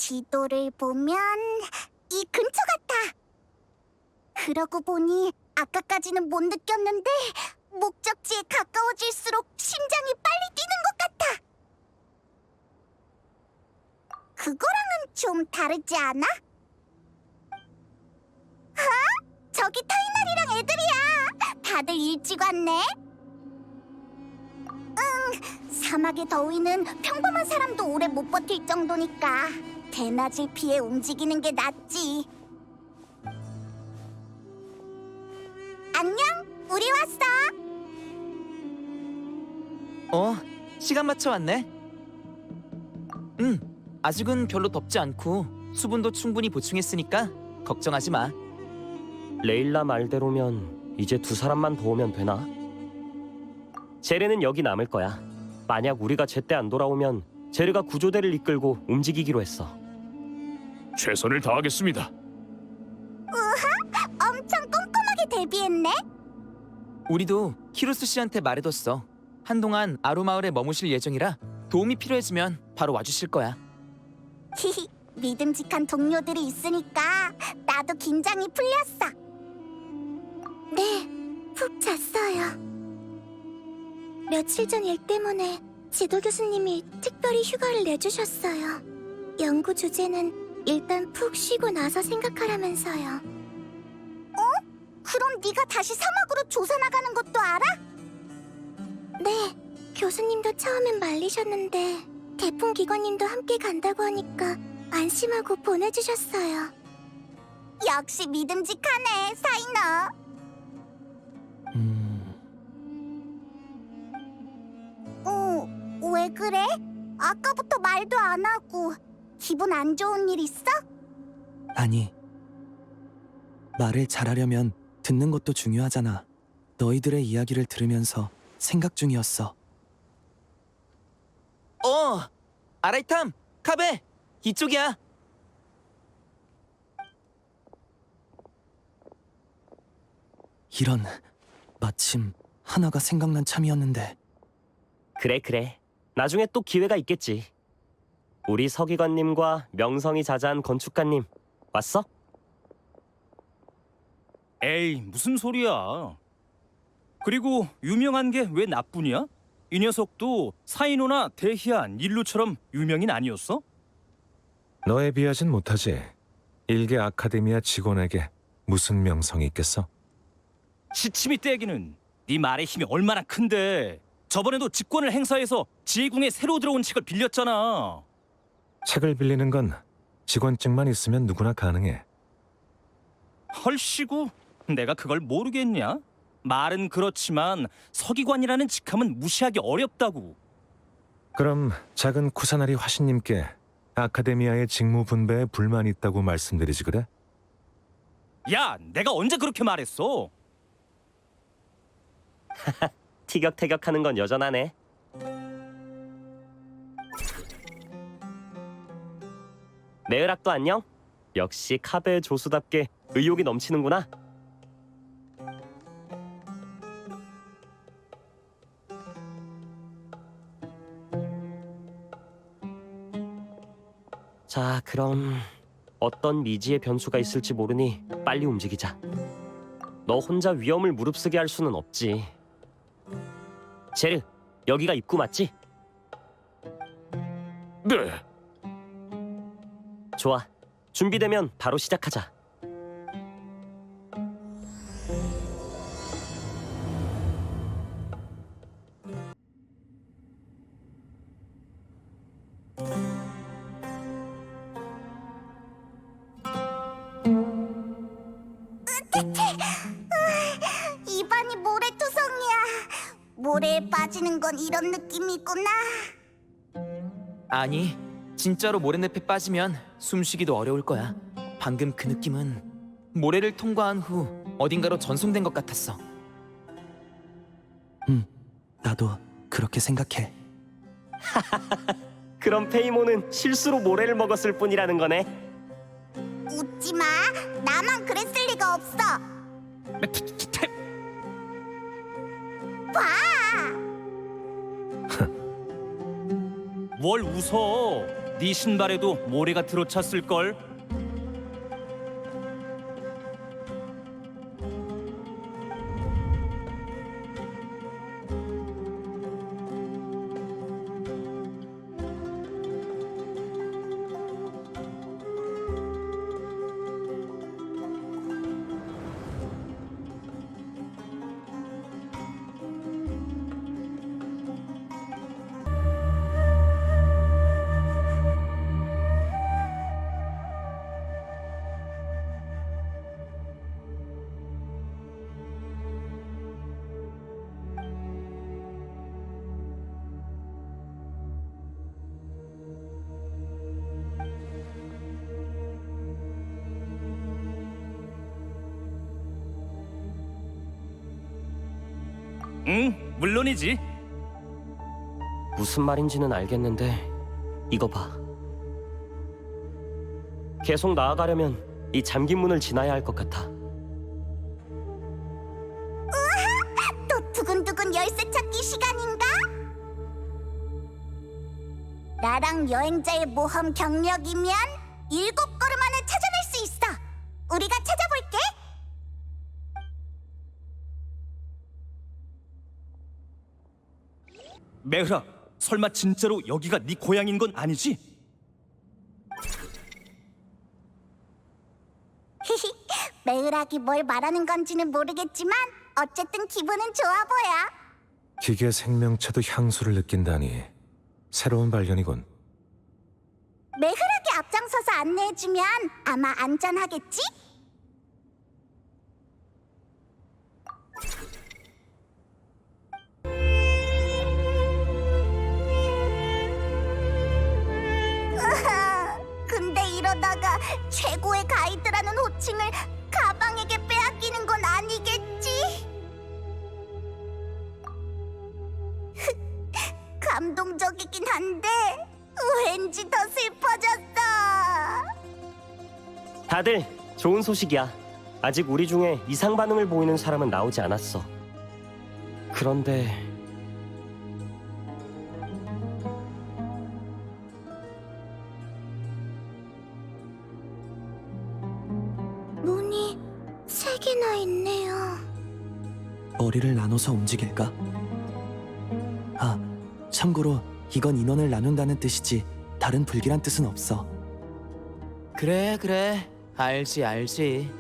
지도를 보면 이 근처 같아. 그러고 보니 아까까지는 못 느꼈는데 목적지에 가까워질수록 심장이 빨리 뛰는 것 같아. 그거랑은 좀 다르지 않아? 저기 타이날이랑 애들이야. 다들 일찍 왔네. 사막의 더위는 평범한 사람도 오래 못 버틸 정도니까 대낮을 피해 움직이는 게 낫지. 안녕, 우리 왔어. 시간 맞춰 왔네. 아직은 별로 덥지 않고 수분도 충분히 보충했으니까 걱정하지 마. 레일라 말대로면 이제 두 사람만 더 오면 되나? 제르는 여기 남을 거야. 만약 우리가 제때 안 돌아오면 제르가 구조대를 이끌고 움직이기로 했어. 최선을 다하겠습니다. 엄청 꼼꼼하게 대비했네. 우리도 키루스 씨한테 말해뒀어. 한동안 아루 마을에 머무실 예정이라 도움이 필요해지면 바로 와주실 거야. 히히, 믿음직한 동료들이 있으니까 나도 긴장이 풀렸어. 네, 푹 잤어요. 며칠 전 일 때문에 지도 교수님이 특별히 휴가를 내주셨어요. 연구 주제는 일단 푹 쉬고 나서 생각하라면서요. 그럼 네가 다시 사막으로 조사 나가는 것도 알아? 네, 교수님도 처음엔 말리셨는데 대풍 기관님도 함께 간다고 하니까 안심하고 보내주셨어요. 역시 믿음직하네, 사이너. 왜 그래? 아까부터 말도 안 하고 기분 안 좋은 일 있어? 아니, 말을 잘하려면 듣는 것도 중요하잖아. 너희들의 이야기를 들으면서 생각 중이었어. 아라이탐, 카베, 이쪽이야. 이런, 마침 하나가 생각난 참이었는데. 그래. 나중에 또 기회가 있겠지. 우리 서기관님과 명성이 자자한 건축가님 왔어? 에이, 무슨 소리야. 그리고 유명한 게 왜 나뿐이야? 이 녀석도 사이노나 데히안, 닐루처럼 유명인 아니었어? 너에 비하진 못하지. 일개 아카데미아 직원에게 무슨 명성이 있겠어? 시치미 떼기는 네 말의 힘이 얼마나 큰데. 저번에도 직권을 행사해서 지혜궁에 새로 들어온 책을 빌렸잖아. 책을 빌리는 건 직원증만 있으면 누구나 가능해. 헐씨구, 내가 그걸 모르겠냐? 말은 그렇지만 서기관이라는 직함은 무시하기 어렵다고. 그럼 작은 쿠사나리 화신님께 아카데미아의 직무 분배에 불만이 있다고 말씀드리지 그래? 야, 내가 언제 그렇게 말했어? 티격태격하는 건 여전하네. 네으락도 안녕? 역시 카베 조수답게 의욕이 넘치는구나. 자, 그럼 어떤 미지의 변수가 있을지 모르니 빨리 움직이자. 너 혼자 위험을 무릅쓰게 할 수는 없지. 제르, 여기가 입구 맞지? 네. 좋아. 준비되면 바로 시작하자. 입안이 모래투성이야. 모래에 빠지는 건 이런 느낌이구나. 아니, 진짜로 모래늪에 빠지면 숨쉬기도 어려울 거야. 방금 그 느낌은 모래를 통과한 후 어딘가로 전송된 것 같았어. 나도 그렇게 생각해. 그럼 페이모는 실수로 모래를 먹었을 뿐이라는 거네. 웃지 마. 나만 그랬을 리가 없어. 봐. 뭘 웃어? 네 신발에도 모래가 들어찼을 걸. 응, 물론이지. 무슨 말인지는 알겠는데 이거 봐. 계속 나아가려면 이 잠긴 문을 지나야 할 것 같아. 또 두근두근 열쇠 찾기 시간인가? 나랑 여행자의 모험 경력이면 7걸음 안에 찾아낼 수 있어. 우리가 찾아볼게. 메흐라, 설마 진짜로 여기가 네 고향인 건 아니지? 메으락이 뭘 말하는 건지는 모르겠지만 어쨌든 기분은 좋아 보여. 기계 생명체도 향수를 느낀다니 새로운 발견이군. 메흐락이 앞장서서 안내해주면 아마 안전하겠지? 근데 이러다가 최고의 가이드라는 호칭을 가방에게 빼앗기는 건 아니겠지? 감동적이긴 한데 왠지 더 슬퍼졌어. 다들 좋은 소식이야. 아직 우리 중에 이상 반응을 보이는 사람은 나오지 않았어. 그런데 문이 3개나 있네요. 머리를 나눠서 움직일까? 아, 참고로 이건 인원을 나눈다는 뜻이지 다른 불길한 뜻은 없어. 그래, 그래. 알지.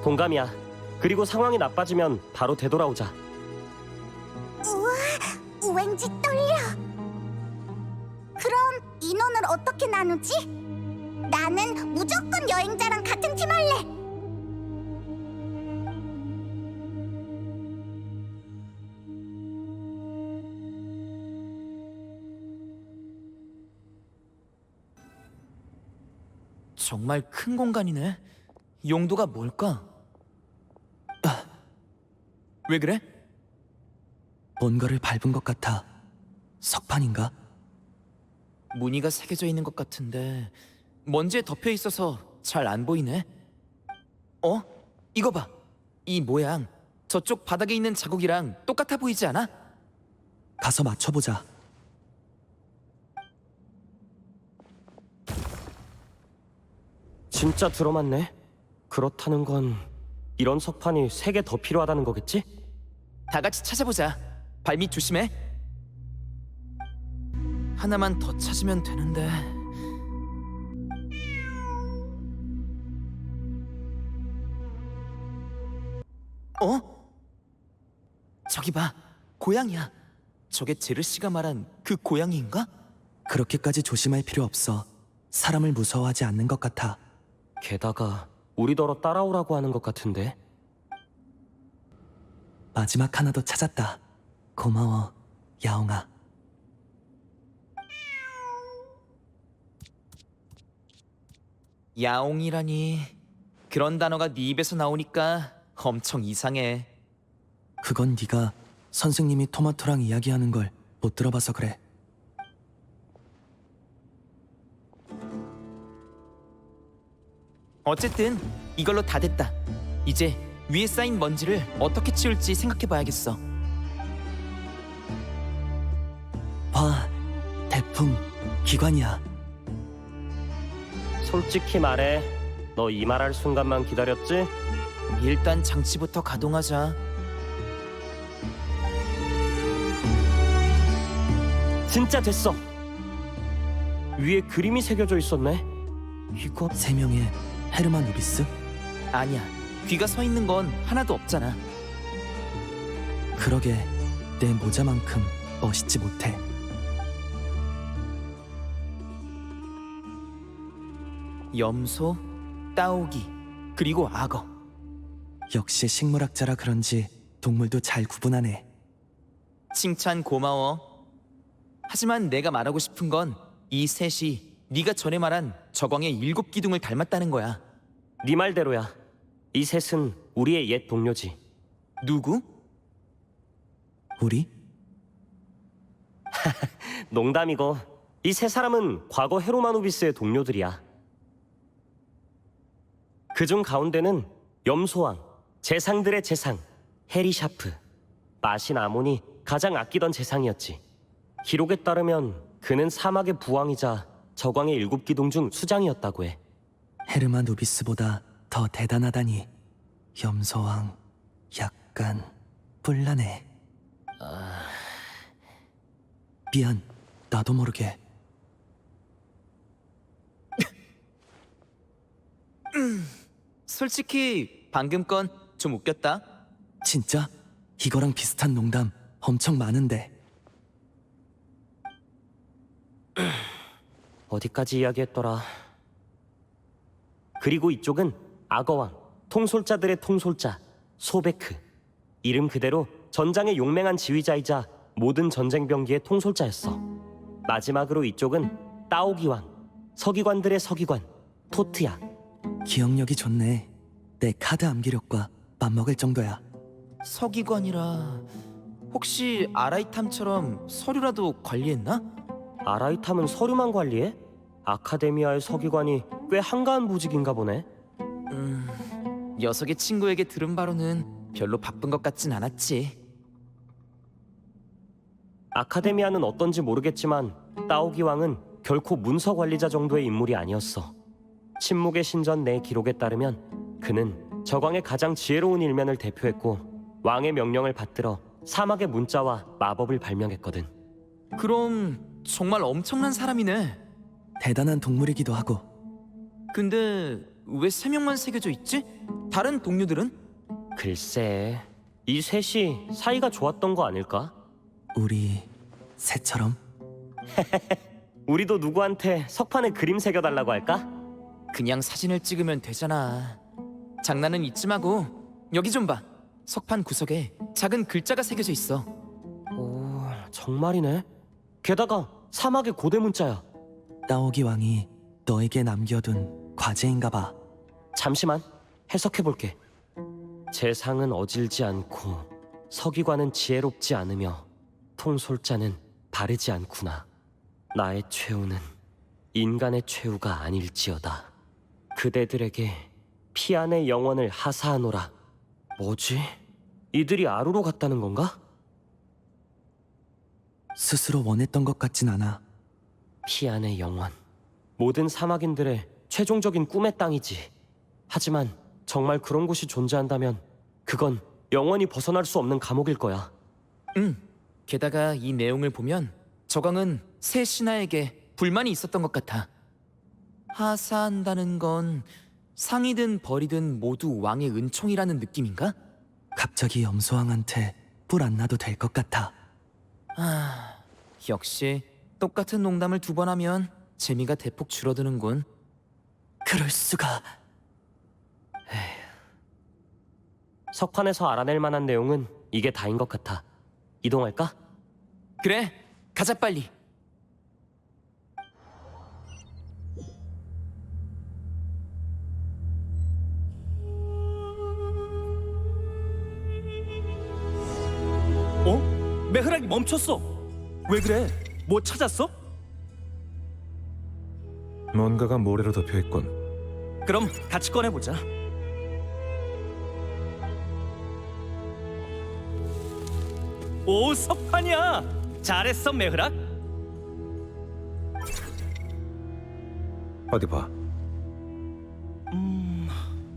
동감이야. 그리고 상황이 나빠지면 바로 되돌아오자. 우와, 왠지 떨려. 그럼 인원을 어떻게 나누지? 나는 무조건 여행자랑 같은 팀 할래. 정말 큰 공간이네. 용도가 뭘까? 아, 왜 그래? 뭔가를 밟은 것 같아. 석판인가? 무늬가 새겨져 있는 것 같은데 먼지에 덮여 있어서 잘 안 보이네. 어? 이거 봐. 이 모양 저쪽 바닥에 있는 자국이랑 똑같아 보이지 않아? 가서 맞춰보자. 진짜 들어맞네. 그렇다는 건 이런 석판이 3개 더 필요하다는 거겠지? 다 같이 찾아보자. 발밑 조심해. 하나만 더 찾으면 되는데. 어? 저기 봐. 고양이야. 저게 제르 씨가 말한 그 고양이인가? 그렇게까지 조심할 필요 없어. 사람을 무서워하지 않는 것 같아. 게다가 우리더러 따라오라고 하는 것 같은데. 마지막 하나 더 찾았다. 고마워, 야옹아. 야옹이라니. 그런 단어가 네 입에서 나오니까 엄청 이상해. 그건 네가 선생님이 토마토랑 이야기하는 걸 못 들어봐서 그래. 어쨌든 이걸로 다 됐다. 이제 위에 쌓인 먼지를 어떻게 치울지 생각해봐야겠어. 봐, 태풍. 기관이야. 솔직히 말해, 너 이 말할 순간만 기다렸지? 일단 장치부터 가동하자. 진짜 됐어. 위에 그림이 새겨져 있었네. 이거 세 명의 헤르만 우비스? 아니야. 귀가 서 있는 건 하나도 없잖아. 그러게 내 모자만큼 멋있지 못해. 염소, 따오기, 그리고 악어. 역시 식물학자라 그런지 동물도 잘 구분하네. 칭찬 고마워. 하지만 내가 말하고 싶은 건 이 셋이 네가 전에 말한 저광의 7기둥을 닮았다는 거야. 네 말대로야. 이 셋은 우리의 옛 동료지. 누구? 우리? 농담이고, 이 세 사람은 과거 헤로마노비스의 동료들이야. 그중 가운데는 염소왕, 재상들의 재상, 헤리샤프, 마신 아몬이 가장 아끼던 재상이었지. 기록에 따르면 그는 사막의 부왕이자 저광의 7기둥 중 수장이었다고 해. 헤르만 우비스보다 더 대단하다니. 염소왕 약간 뿔나네. 미안, 나도 모르게. 솔직히 방금 건 좀 웃겼다. 진짜? 이거랑 비슷한 농담 엄청 많은데. 어디까지 이야기했더라. 그리고 이쪽은 악어왕, 통솔자들의 통솔자, 소베크. 이름 그대로 전장의 용맹한 지휘자이자 모든 전쟁 병기의 통솔자였어. 마지막으로 이쪽은 따오기왕, 서기관들의 서기관, 토트야. 기억력이 좋네. 내 카드 암기력과 맞먹을 정도야. 서기관이라 혹시 아라이탐처럼 서류라도 관리했나? 아라이탐은 서류만 관리해? 아카데미아의 서기관이 꽤 한가한 보직인가 보네. 녀석의 친구에게 들은 바로는 별로 바쁜 것 같진 않았지. 아카데미아는 어떤지 모르겠지만 따오기 왕은 결코 문서 관리자 정도의 인물이 아니었어. 침묵의 신전 내 기록에 따르면 그는 저광의 가장 지혜로운 일면을 대표했고 왕의 명령을 받들어 사막의 문자와 마법을 발명했거든. 그럼 정말 엄청난 사람이네. 대단한 동물이기도 하고. 근데 왜 3명만 새겨져 있지? 다른 동료들은? 글쎄, 이 셋이 사이가 좋았던 거 아닐까? 우리 새처럼? 우리도 누구한테 석판에 그림 새겨달라고 할까? 그냥 사진을 찍으면 되잖아. 장난은 잊지 마고 여기 좀 봐. 석판 구석에 작은 글자가 새겨져 있어. 오, 정말이네. 게다가 사막의 고대 문자야. 따오기 왕이 너에게 남겨둔 과제인가 봐. 잠시만, 해석해볼게. 재상은 어질지 않고 서기관은 지혜롭지 않으며 통솔자는 바르지 않구나. 나의 최후는 인간의 최후가 아닐지어다. 그대들에게 피안의 영혼을 하사하노라. 뭐지? 이들이 아루로 갔다는 건가? 스스로 원했던 것 같진 않아. 피안의 영혼. 모든 사막인들의 최종적인 꿈의 땅이지. 하지만 정말 그런 곳이 존재한다면 그건 영원히 벗어날 수 없는 감옥일 거야. 게다가 이 내용을 보면 저광은 새 신하에게 불만이 있었던 것 같아. 하사한다는 건 상이든 벌이든 모두 왕의 은총이라는 느낌인가? 갑자기 염소왕한테 뿔 안 나도 될 것 같아. 역시 똑같은 농담을 2번 하면 재미가 대폭 줄어드는군. 그럴 수가. 석판에서 알아낼 만한 내용은 이게 다인 것 같아. 이동할까? 그래, 가자 빨리. 어? 메흐락이 멈췄어. 왜 그래? 뭐 찾았어? 뭔가가 모래로 덮여 있군. 그럼 같이 꺼내보자. 오, 석판이야. 잘했어, 메흐락. 어디 봐.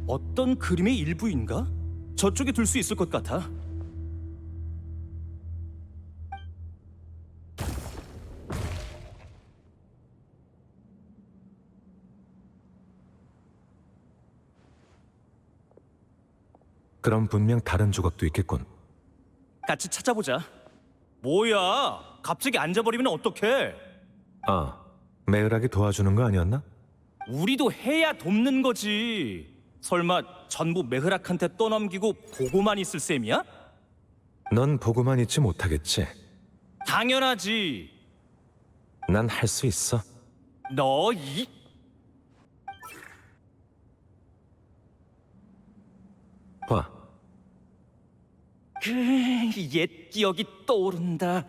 어떤 그림의 일부인가? 저쪽에 둘 수 있을 것 같아. 그럼 분명 다른 조각도 있겠군. 같이 찾아보자. 뭐야? 갑자기 앉아버리면 어떡해? 아, 메으락이 도와주는 거 아니었나? 우리도 해야 돕는 거지. 설마 전부 메흐락한테 떠넘기고 보고만 있을 셈이야? 넌 보고만 있지 못하겠지. 당연하지. 난 할 수 있어. 너 이... 봐. 옛 기억이 떠오른다.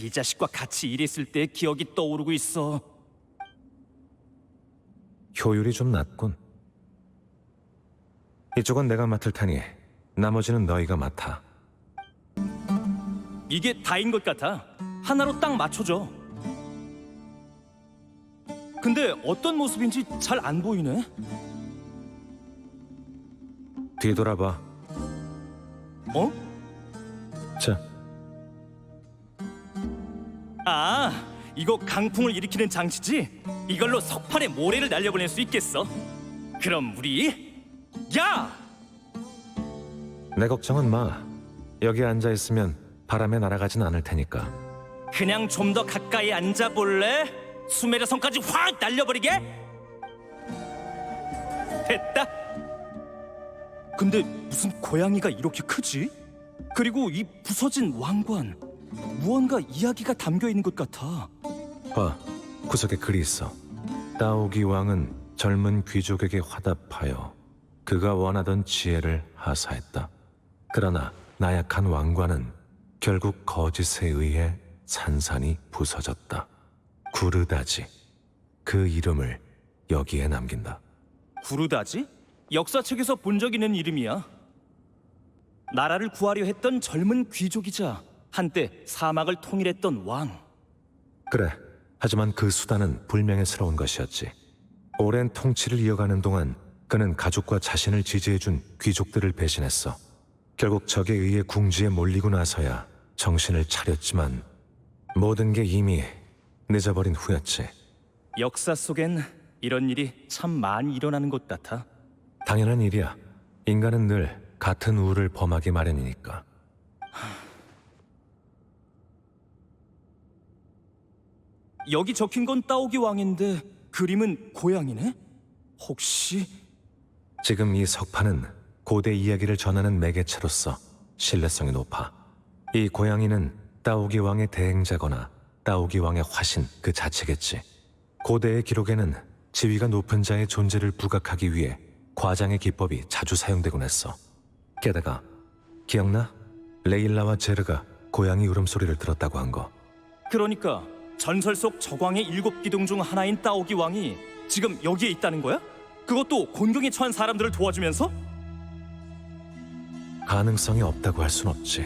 이 자식과 같이 일했을 때 기억이 떠오르고 있어. 효율이 좀 낮군. 이쪽은 내가 맡을 테니 나머지는 너희가 맡아. 이게 다인 것 같아. 하나로 딱 맞춰줘. 근데 어떤 모습인지 잘 안 보이네. 뒤돌아봐. 어? 자, 아, 이거 강풍을 일으키는 장치지? 이걸로 석판에 모래를 날려보낼 수 있겠어. 그럼 우리 야! 내 걱정은 마. 여기 앉아 있으면 바람에 날아가진 않을 테니까. 그냥 좀 더 가까이 앉아볼래? 수메르 성까지 확 날려버리게? 됐다. 근데 무슨 고양이가 이렇게 크지? 그리고 이 부서진 왕관, 무언가 이야기가 담겨 있는 것 같아. 봐, 구석에 글이 있어. 따오기 왕은 젊은 귀족에게 화답하여 그가 원하던 지혜를 하사했다. 그러나 나약한 왕관은 결국 거짓에 의해 산산이 부서졌다. 구르다지. 그 이름을 여기에 남긴다. 구르다지? 역사책에서 본 적 있는 이름이야. 나라를 구하려 했던 젊은 귀족이자 한때 사막을 통일했던 왕. 그래. 하지만 그 수단은 불명예스러운 것이었지. 오랜 통치를 이어가는 동안 그는 가족과 자신을 지지해준 귀족들을 배신했어. 결국 적에 의해 궁지에 몰리고 나서야 정신을 차렸지만 모든 게 이미 늦어버린 후였지. 역사 속엔 이런 일이 참 많이 일어나는 것 같아. 당연한 일이야. 인간은 늘 같은 우를 범하기 마련이니까. 여기 적힌 건 따오기 왕인데 그림은 고양이네? 혹시... 지금 이 석판은 고대 이야기를 전하는 매개체로서 신뢰성이 높아. 이 고양이는 따오기 왕의 대행자거나 따오기 왕의 화신 그 자체겠지. 고대의 기록에는 지위가 높은 자의 존재를 부각하기 위해 과장의 기법이 자주 사용되곤 했어. 게다가 기억나? 레일라와 제르가 고양이 울음소리를 들었다고 한 거. 그러니까 전설 속 저광의 7기둥 중 하나인 따오기 왕이 지금 여기에 있다는 거야? 그것도 곤경에 처한 사람들을 도와주면서? 가능성이 없다고 할 순 없지.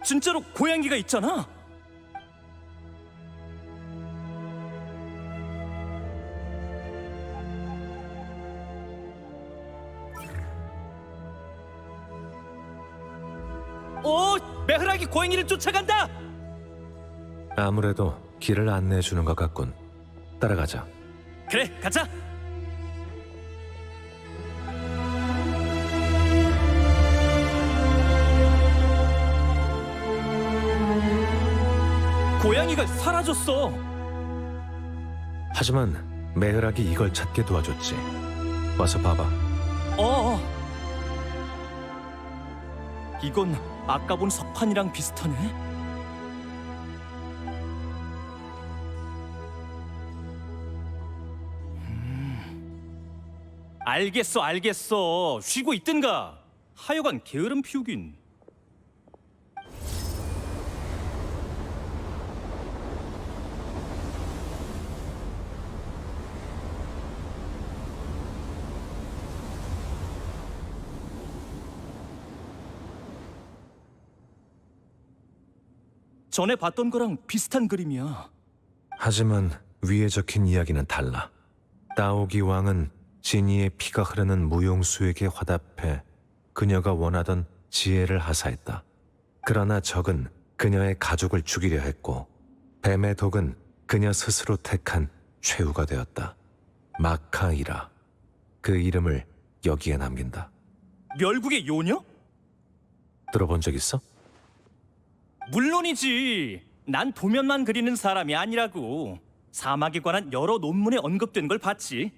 진짜로 고양이가 있잖아. 오, 메흐락이 고양이를 쫓아간다. 아무래도 길을 안내해 주는 것 같군. 따라가자. 그래, 가자. 고양이가 사라졌어. 하지만 메흐락이 이걸 찾게 도와줬지. 와서 봐봐. 어. 이건 아까 본 석판이랑 비슷하네. 알겠어. 쉬고 있든가. 하여간 게으름 피우긴. 전에 봤던 거랑 비슷한 그림이야. 하지만 위에 적힌 이야기는 달라. 따오기 왕은 진이의 피가 흐르는 무용수에게 화답해 그녀가 원하던 지혜를 하사했다. 그러나 적은 그녀의 가족을 죽이려 했고 뱀의 독은 그녀 스스로 택한 최후가 되었다. 마카이라. 그 이름을 여기에 남긴다. 멸국의 요녀? 들어본 적 있어? 물론이지. 난 도면만 그리는 사람이 아니라고. 사막에 관한 여러 논문에 언급된 걸 봤지.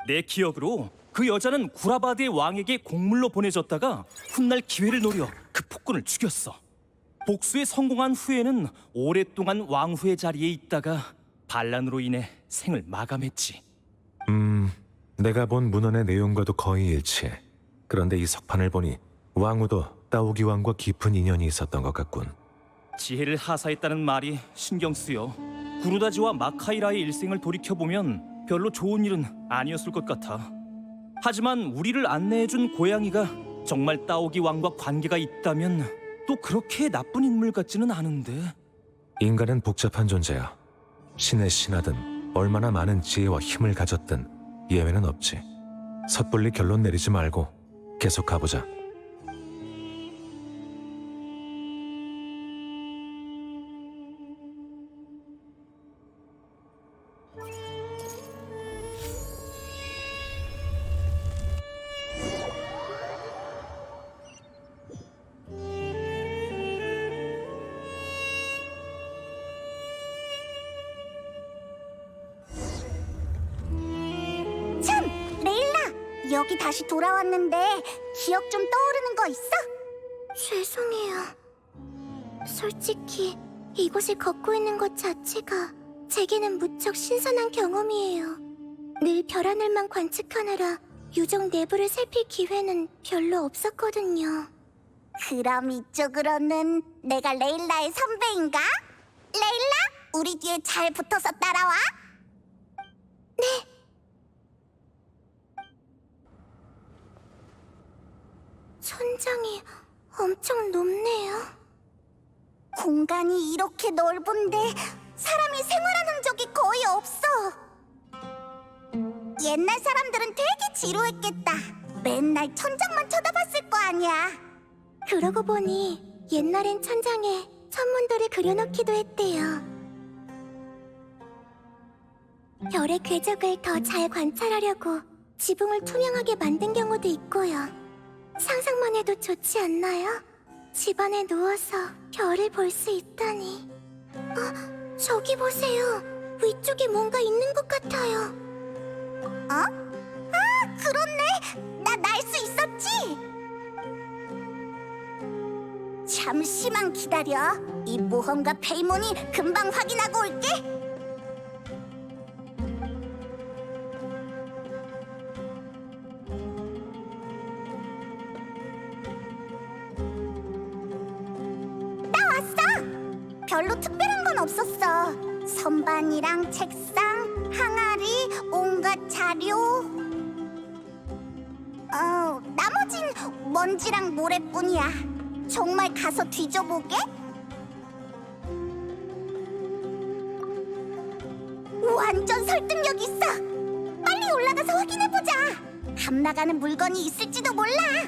내 기억으로 그 여자는 구라바드의 왕에게 공물로 보내졌다가 훗날 기회를 노려 그 폭군을 죽였어. 복수에 성공한 후에는 오랫동안 왕후의 자리에 있다가 반란으로 인해 생을 마감했지. 내가 본 문헌의 내용과도 거의 일치해. 그런데 이 석판을 보니 왕후도 따오기 왕과 깊은 인연이 있었던 것 같군. 지혜를 하사했다는 말이 신경 쓰여. 구르다지와 마카이라의 일생을 돌이켜보면 별로 좋은 일은 아니었을 것 같아. 하지만 우리를 안내해준 고양이가 정말 따오기 왕과 관계가 있다면 또 그렇게 나쁜 인물 같지는 않은데. 인간은 복잡한 존재야. 신의 신하든 얼마나 많은 지혜와 힘을 가졌든 예외는 없지. 섣불리 결론 내리지 말고 계속 가보자. 참! 레일라! 여기 다시 돌아왔는데 기억 좀 떠오르는 거 있어? 죄송해요. 솔직히 이곳을 걷고 있는 것 자체가 제게는 무척 신선한 경험이에요. 늘 별하늘만 관측하느라 유적 내부를 살필 기회는 별로 없었거든요. 그럼 이쪽으로는 내가 레일라의 선배인가? 레일라, 우리 뒤에 잘 붙어서 따라와. 네. 천장이 엄청 높네요. 공간이 이렇게 넓은데 사람이 생활한 흔적이 거의 없어. 옛날 사람들은 되게 지루했겠다. 맨날 천장만 쳐다봤을 거 아니야. 그러고 보니 옛날엔 천장에 천문도를 그려놓기도 했대요. 별의 궤적을 더 잘 관찰하려고 지붕을 투명하게 만든 경우도 있고요. 상상만 해도 좋지 않나요? 집안에 누워서 별을 볼 수 있다니. 저기 보세요. 위쪽에 뭔가 있는 것 같아요. 그렇네. 나 날 수 있었지? 잠시만 기다려. 이 모험가 페이몬이 금방 확인하고 올게. 나 왔어. 별로 특별한 건 없었어. 선반이랑 책상, 항아리, 온갖 자료. 나머진 먼지랑 모래뿐이야. 정말 가서 뒤져보게? 완전 설득력 있어. 빨리 올라가서 확인해보자. 감나가는 물건이 있을지도 몰라.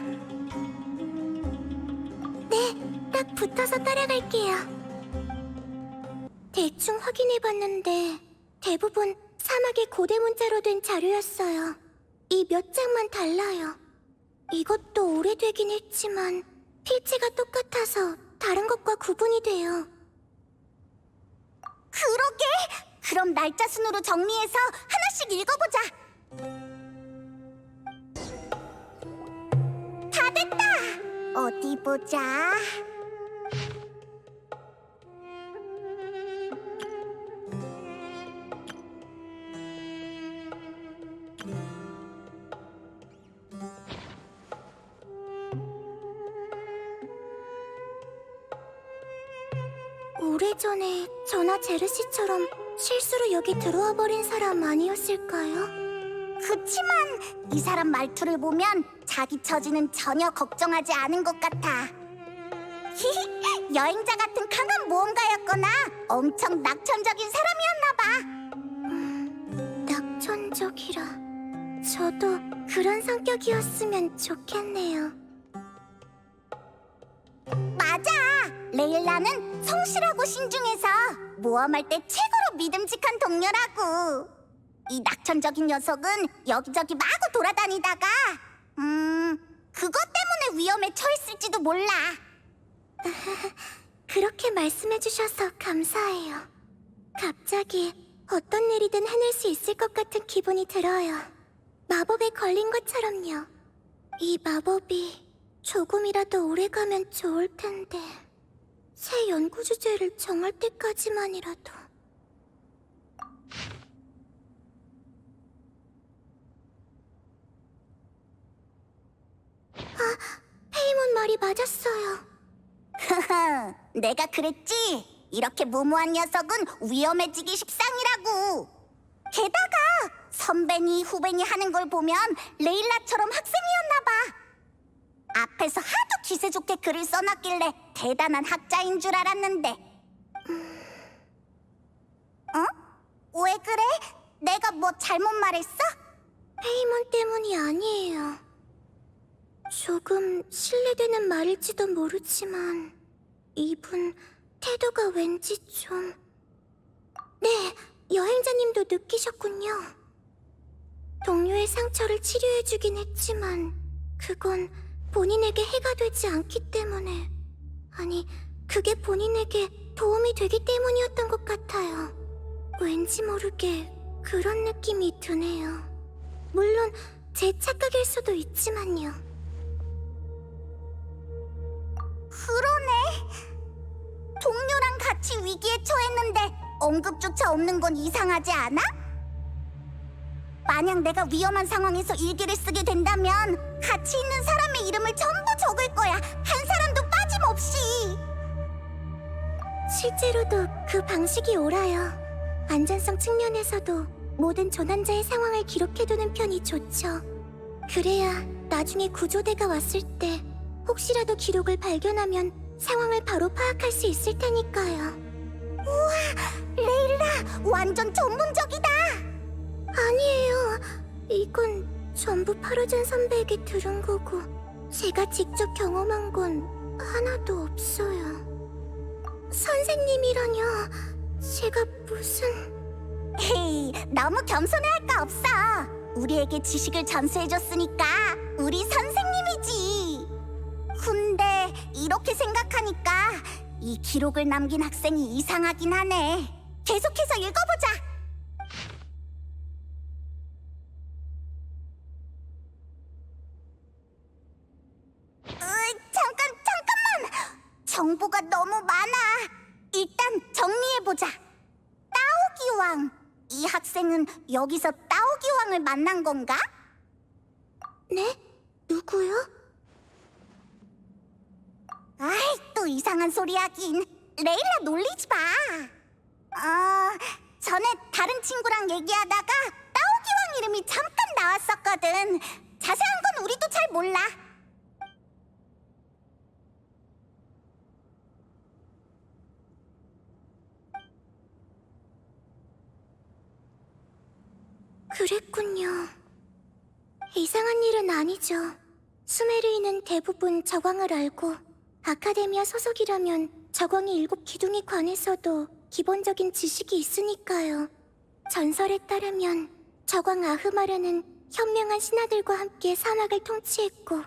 네, 딱 붙어서 따라갈게요. 대충 확인해봤는데 대부분 사막의 고대 문자로 된 자료였어요. 이 몇 장만 달라요. 이것도 오래되긴 했지만 필체가 똑같아서 다른 것과 구분이 돼요. 그러게! 그럼 날짜 순으로 정리해서 하나씩 읽어보자. 다 됐다! 어디 보자. 오래전에 저나 제르씨처럼 실수로 여기 들어와 버린 사람 아니었을까요? 그치만 이 사람 말투를 보면 자기 처지는 전혀 걱정하지 않은 것 같아. 여행자 같은 강한 모험가였거나 엄청 낙천적인 사람이었나 봐. 낙천적이라. 저도 그런 성격이었으면 좋겠네요. 맞아. 레일라는 성실하고 신중해서 모험할 때 최고로 믿음직한 동료라고. 이 낙천적인 녀석은 여기저기 마구 돌아다니다가 그것 때문에 위험에 처했을지도 몰라. 그렇게 말씀해 주셔서 감사해요. 갑자기 어떤 일이든 해낼 수 있을 것 같은 기분이 들어요. 마법에 걸린 것처럼요. 이 마법이 조금이라도 오래가면 좋을 텐데. 새 연구 주제를 정할 때까지만이라도. 페이몬 말이 맞았어요. 내가 그랬지. 이렇게 무모한 녀석은 위험해지기 십상이라고. 게다가 선배니 후배니 하는 걸 보면 레일라처럼 학생이었나 봐. 앞에서 하도 기세 좋게 글을 써놨길래 대단한 학자인 줄 알았는데. 어? 왜 그래? 내가 뭐 잘못 말했어? 페이몬 때문이 아니에요. 조금 실례되는 말일지도 모르지만 이분 태도가 왠지 좀... 네, 여행자님도 느끼셨군요. 동료의 상처를 치료해주긴 했지만 그건 본인에게 해가 되지 않기 때문에, 아니, 그게 본인에게 도움이 되기 때문이었던 것 같아요. 왠지 모르게 그런 느낌이 드네요. 물론 제 착각일 수도 있지만요. 그러네. 동료랑 같이 위기에 처했는데 언급조차 없는 건 이상하지 않아? 만약 내가 위험한 상황에서 일기를 쓰게 된다면 같이 있는 사람의 이름을 전부 적을 거야. 한 사람도 빠짐없이. 실제로도 그 방식이 옳아요. 안전성 측면에서도 모든 조난자의 상황을 기록해두는 편이 좋죠. 그래야 나중에 구조대가 왔을 때 혹시라도 기록을 발견하면 상황을 바로 파악할 수 있을 테니까요. 우와, 레일라 완전 전문적이다. 아니에요. 이건 전부 파르잔 선배에게 들은 거고 제가 직접 경험한 건 하나도 없어요. 선생님이라뇨. 제가 무슨... 헤이, 너무 겸손해할 거 없어. 우리에게 지식을 전수해줬으니까 우리 선생님이지. 근데 이렇게 생각하니까 이 기록을 남긴 학생이 이상하긴 하네. 계속해서 읽어보자. 잠깐만! 정보가 너무 많아. 일단 정리해보자. 따오기 왕. 이 학생은 여기서 따오기 왕을 만난 건가? 네? 누구요? 아이, 또 이상한 소리 하긴. 레일라 놀리지 마. 전에 다른 친구랑 얘기하다가 따오기 왕 이름이 잠깐 나왔었거든. 자세한 건 우리도 잘 몰라. 그랬군요. 이상한 일은 아니죠. 수메르인은 대부분 저광을 알고 아카데미아 소속이라면 저광의 7기둥에 관해서도 기본적인 지식이 있으니까요. 전설에 따르면 저광 아흐마르는 현명한 신하들과 함께 사막을 통치했고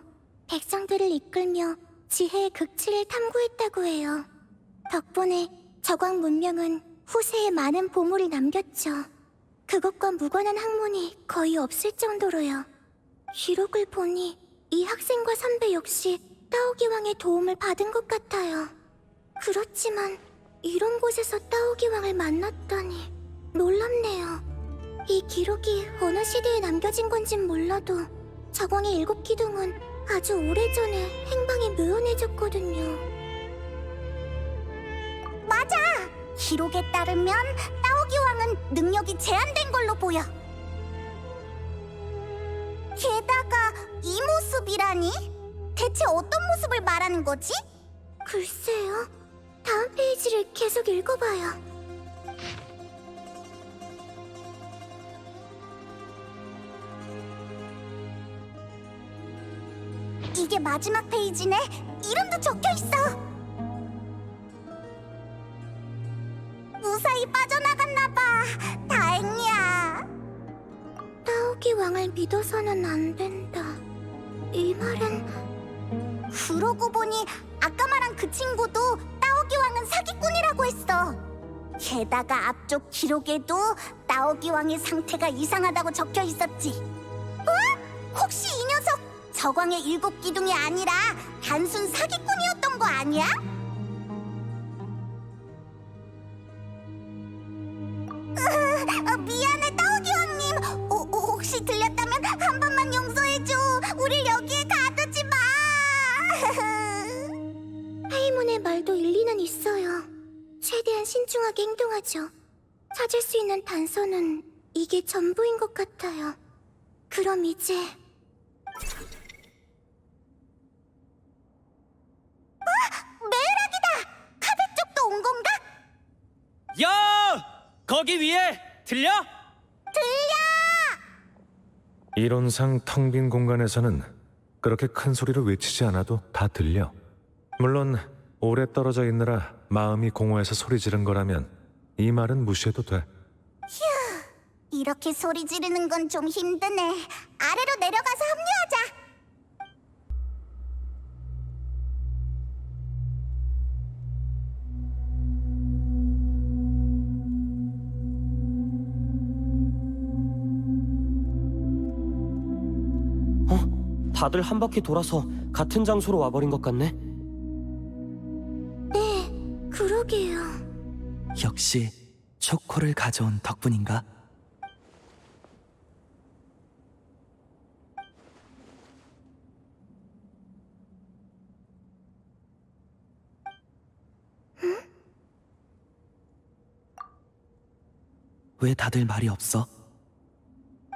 백성들을 이끌며 지혜의 극치를 탐구했다고 해요. 덕분에 저광 문명은 후세에 많은 보물을 남겼죠. 그것과 무관한 학문이 거의 없을 정도로요. 기록을 보니 이 학생과 선배 역시 따오기 왕의 도움을 받은 것 같아요. 그렇지만 이런 곳에서 따오기 왕을 만났다니 놀랍네요. 이 기록이 어느 시대에 남겨진 건진 몰라도 저광의 7기둥은 아주 오래전에 행방이 묘연해졌거든요. 맞아! 기록에 따르면 따오기 왕은 능력이 제한된 걸로 보여. 게다가 이 모습이라니? 대체 어떤 모습을 말하는 거지? 글쎄요. 다음 페이지를 계속 읽어봐요. 이게 마지막 페이지네. 이름도 적혀 있어. 무사히 빠져나갔나 봐. 다행이야. 따오기 왕을 믿어서는 안 된다. 이 말은 그러고 보니 아까 말한 그 친구도 따오기 왕은 사기꾼이라고 했어. 게다가 앞쪽 기록에도 따오기 왕의 상태가 이상하다고 적혀 있었지. 어? 혹시 이 녀석 저광의 7기둥이 아니라 단순 사기꾼이었던 거 아니야? 미안해 따오기 왕님. 혹시 들렸다면 한 번만 용서해줘. 우릴 여기에 가두지 마. 하이몬의 말도 일리는 있어요. 최대한 신중하게 행동하죠. 찾을 수 있는 단서는 이게 전부인 것 같아요. 그럼 이제 메락이다. 카베 쪽도 온 건가? 야! 거기 위에 들려? 이론상 텅 빈 공간에서는 그렇게 큰 소리로 외치지 않아도 다 들려. 물론 오래 떨어져 있느라 마음이 공허해서 소리 지른 거라면 이 말은 무시해도 돼. 이렇게 소리 지르는 건 좀 힘드네. 아래로 내려가서 합류하자. 다들 한 바퀴 돌아서 같은 장소로 와버린 것 같네. 네, 그러게요. 역시 초코를 가져온 덕분인가? 왜 다들 말이 없어?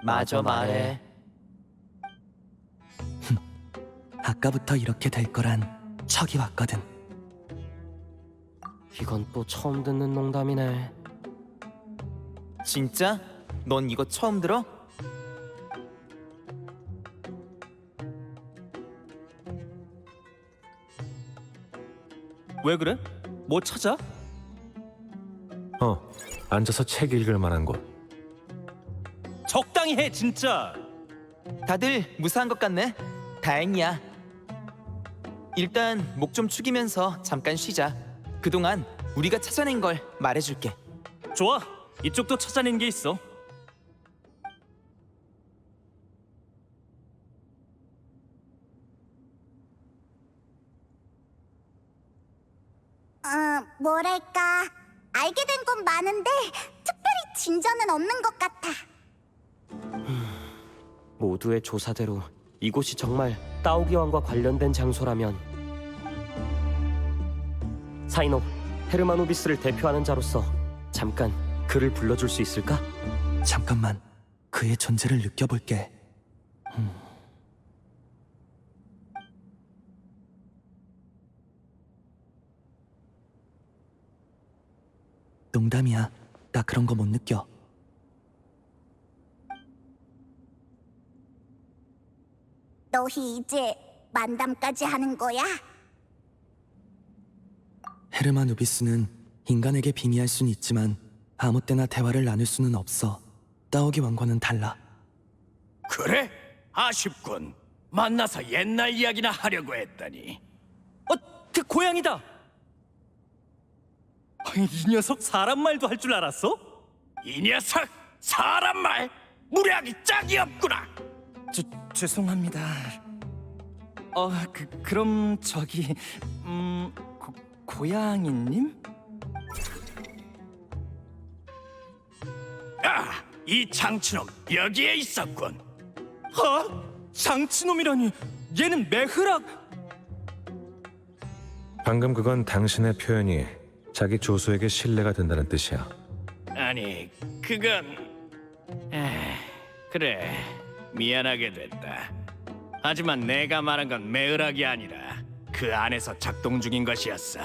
마저 말해. 아까부터 이렇게 될 거란 척이 왔거든. 이건 또 처음 듣는 농담이네. 진짜? 넌 이거 처음 들어? 왜 그래? 뭐 찾아? 앉아서 책 읽을 만한 곳. 적당히 해 진짜. 다들 무사한 것 같네. 다행이야. 일단 목 좀 축이면서 잠깐 쉬자. 그동안 우리가 찾아낸 걸 말해줄게. 좋아. 이쪽도 찾아낸 게 있어. 뭐랄까. 알게 된 건 많은데 특별히 진전은 없는 것 같아. 모두의 조사대로 이곳이 정말 따오기 왕과 관련된 장소라면 사이노, 헤르마노비스를 대표하는 자로서 잠깐 그를 불러줄 수 있을까? 잠깐만, 그의 존재를 느껴볼게. 농담이야. 나 그런 거 못 느껴. 너희 이제 만담까지 하는 거야? 헤르만 우비스는 인간에게 빙의할 수는 있지만 아무 때나 대화를 나눌 수는 없어. 따오기 왕과는 달라. 그래? 아쉽군. 만나서 옛날 이야기나 하려고 했더니. 그 고양이다. 이 녀석 사람 말도 할 줄 알았어? 이 녀석 사람 말 무례하기 짝이 없구나. 죄송합니다. 그럼 저기 고양이님? 아, 이 장치놈 여기에 있었군. 장치놈이라니. 얘는 메흐락. 방금 그건 당신의 표현이 자기 조수에게 신뢰가 된다는 뜻이야. 아니, 그건... 그래, 미안하게 됐다. 하지만 내가 말한 건 메으락이 아니라 그 그 안에서 작동 중인 것이었어.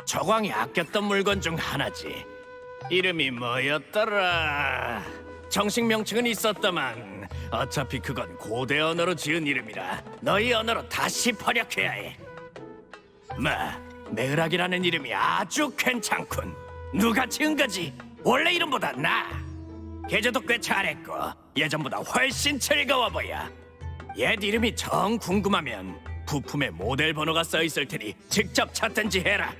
저광이 아꼈던 물건 중 하나지. 이름이 뭐였더라? 정식 명칭은 있었다만 어차피 그건 고대 언어로 지은 이름이라 너희 언어로 다시 번역해야 해. 메으락이라는 이름이 아주 괜찮군. 누가 지은 거지? 원래 이름보다 나아. 계제도 꽤 잘했고 예전보다 훨씬 즐거워 보여. 옛 이름이 정 궁금하면 부품에 모델 번호가 써 있을 테니 직접 찾든지 해라.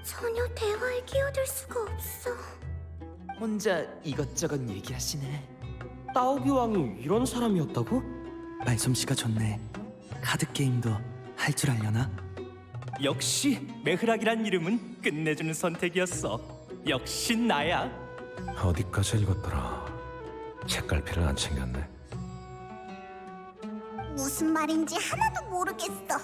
전혀 대화에 끼어들 수가 없어. 혼자 이것저것 얘기하시네. 따오기 왕이 이런 사람이었다고? 말솜씨가 좋네. 카드 게임도 할 줄 알려나? 역시 메흐락이란 이름은 끝내주는 선택이었어. 역시 나야. 어디까지 읽었더라. 책갈피를 안 챙겼네. 무슨 말인지 하나도 모르겠어.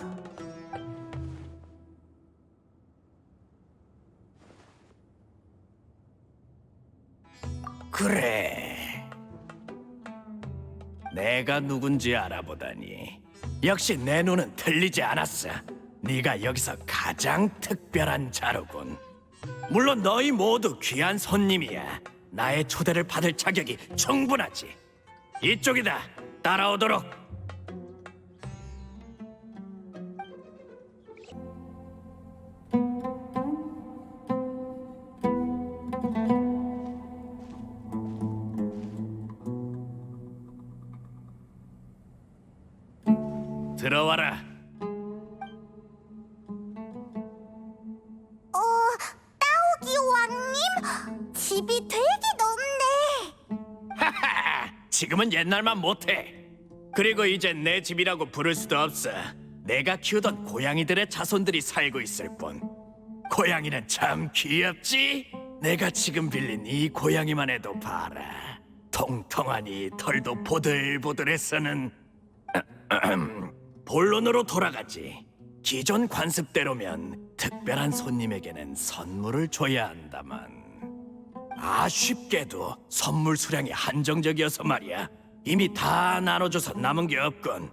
그래. 내가 누군지 알아보다니 역시 내 눈은 틀리지 않았어. 네가 여기서 가장 특별한 자로군. 물론 너희 모두 귀한 손님이야. 나의 초대를 받을 자격이 충분하지. 이쪽이다. 따라오도록. 들어와라. 따오기 왕님? 집이 되게 넓네. 하하, 지금은 옛날만 못해. 그리고 이젠 내 집이라고 부를 수도 없어. 내가 키우던 고양이들의 자손들이 살고 있을 뿐. 고양이는 참 귀엽지? 내가 지금 빌린 이 고양이만 해도 봐라. 통통하니 털도 보들보들해서는 본론으로 돌아가지. 기존 관습대로면 특별한 손님에게는 선물을 줘야 한다만 아쉽게도 선물 수량이 한정적이어서 말이야. 이미 다 나눠줘서 남은 게 없군. 뭐?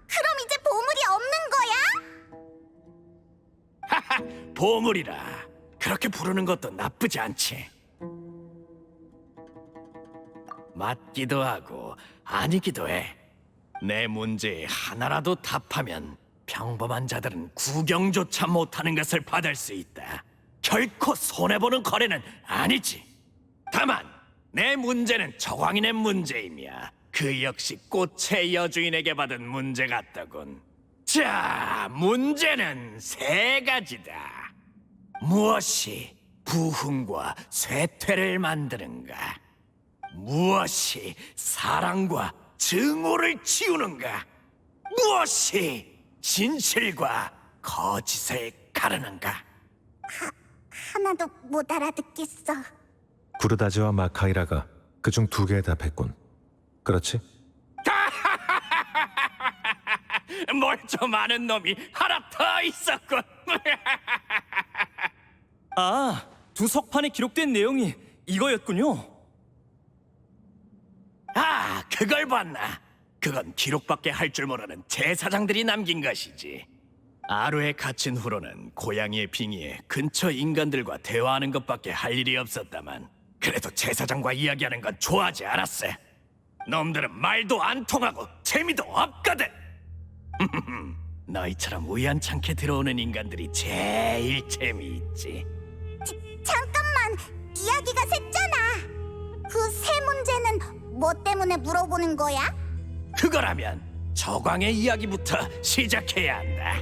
그럼 이제 보물이 없는 거야? 하하, 보물이라 그렇게 부르는 것도 나쁘지 않지. 맞기도 하고 아니기도 해. 내 문제에 하나라도 답하면 평범한 자들은 구경조차 못하는 것을 받을 수 있다. 결코 손해보는 거래는 아니지. 다만 내 문제는 저광인의 문제이며 그 역시 꽃의 여주인에게 받은 문제 같더군. 자, 문제는 세 가지다. 무엇이 부흥과 쇠퇴를 만드는가? 무엇이 사랑과 증오를 지우는가? 무엇이 진실과 거짓을 가르는가? 하나도 못 알아듣겠어. 구르다지와 마카이라가 그중 2개에 답했군. 그렇지? 뭘 좀 아는 놈이 하나 더 있었군. 아, 두 석판에 기록된 내용이 이거였군요. 아, 그걸 봤나? 그건 기록밖에 할 줄 모르는 제사장들이 남긴 것이지. 아루에 갇힌 후로는 고양이의 빙의에 근처 인간들과 대화하는 것밖에 할 일이 없었다만 그래도 제사장과 이야기하는 건 좋아하지 않았어. 놈들은 말도 안 통하고 재미도 없거든. 너희처럼 우연찮게 들어오는 인간들이 제일 재미있지. 잠깐만, 이야기가 샜잖아. 그 세 문제는 뭐 때문에 물어보는 거야? 그거라면 저광의 이야기부터 시작해야 한다.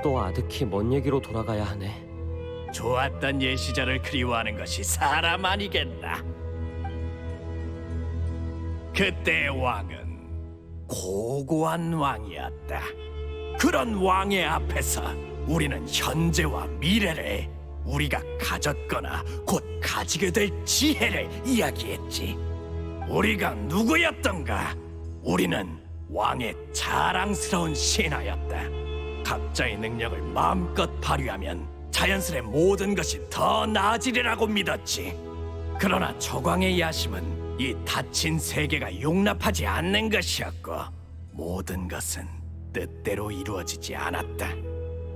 또 아득히 먼 얘기로 돌아가야 하네. 좋았던 옛 시절을 그리워하는 것이 사람 아니겠나. 그때의 왕은 고고한 왕이었다. 그런 왕의 앞에서 우리는 현재와 미래를, 우리가 가졌거나 곧 가지게 될 지혜를 이야기했지. 우리가 누구였던가? 우리는 왕의 자랑스러운 신하였다. 각자의 능력을 마음껏 발휘하면 자연스레 모든 것이 더 나아지리라고 믿었지. 그러나 저광의 야심은 이 닫힌 세계가 용납하지 않는 것이었고 모든 것은 뜻대로 이루어지지 않았다.